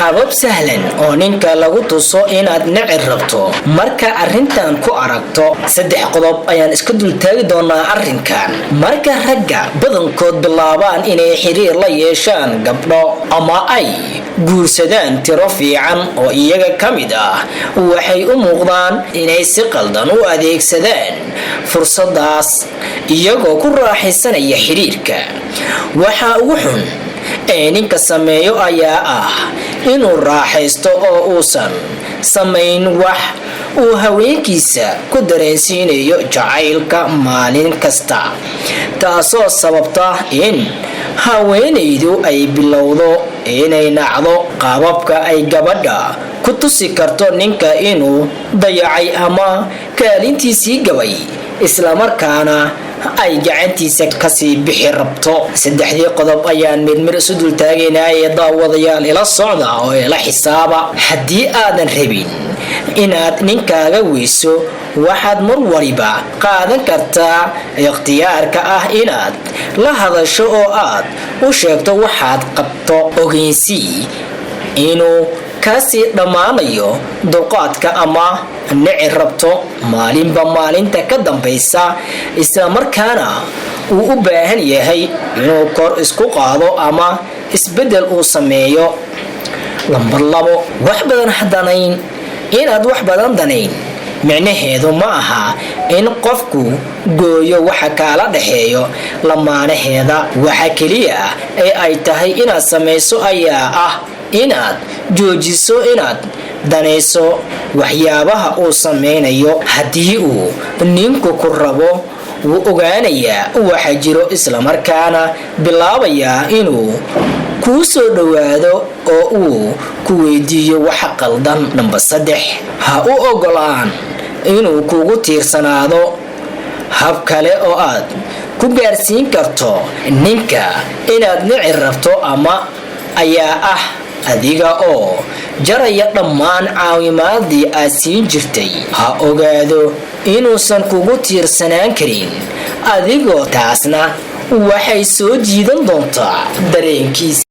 qaabab sahlan oo ninka lagu tuso inaad nici rabto marka arrintan ku aragto. 3 qodob ayaan iska dul taagi doonaa arrinkan. Marka ragga badankood bilaabaan inay xiriir la yeeshaan gabdho ama ay guursadaan tiro fiican oo iyaga ka mid ah, waxay u muuqdaan inay si qaldan u adeegsadaan fursadaas iyagoo ku raaxaysanaya xiriirka. Waxa ugu xun ee ninka sameeyo ayaa ah inuu raaxaysto oo uusan samayn wax uu haweenkiisa ku dareensiinayo jacaylka maalin kasta, taasoo sababta in haweenaydu ay bilowdo inay nacdo qaababka ay gabadha ku tusi karto ninka inuu dayacay ama kaalintiisii gabay, isla markaana ay gacantiisa kasii bixi rabto. 3 qodob ayaan midmir isu dul taagaynaa ee daawadayaal ila socda oo ila xisaaba. Haddii aadan rabin inaad ninkaaga weyso, waxaad mar waliba qaadan kartaa ikhtiyaarka ah inaad la hadasho oo aad u sheegto waxaad qabto, ogeysii inuu kasii dhammaanayo dulqaadka ama nici rabto maalinba maalinta ka dambaysa, isla markaana uu u baahan yahay inuu kor isku qaado ama isbeddel uu sameeyo. Lambar 2, wax badan hadanayn. Inaad wax badan danayn micnaheedu ma aha in qofku gooyo waxa kala dhaxeeyo lamaanaheeda. Waxa kaliya ee ay tahay inaad samayso ayaa ah inaad joojiso inaad danayso waxyaabaha uu sameynayo. Haddii uu ninku ku rabo, wuu ogaanayaa waxa jiro, isla markaana bilaabayaa inuu kuu soo dhawaado oo uu ku weydiiyo waxa qaldan. Number 3, ha u ogolaan inuu kugu tiirsanaado. Hab kale oo aad ku gaarsiin karto ninka inaad nici rabto ama ayaa ah adiga oo jaraya dhammaan caawimaadii aad siin jirtay. Ha ogaado inuusan kugu tiirsanaan karin adigoo, taasna waxay soo jiidan doontaa dareenkiisa.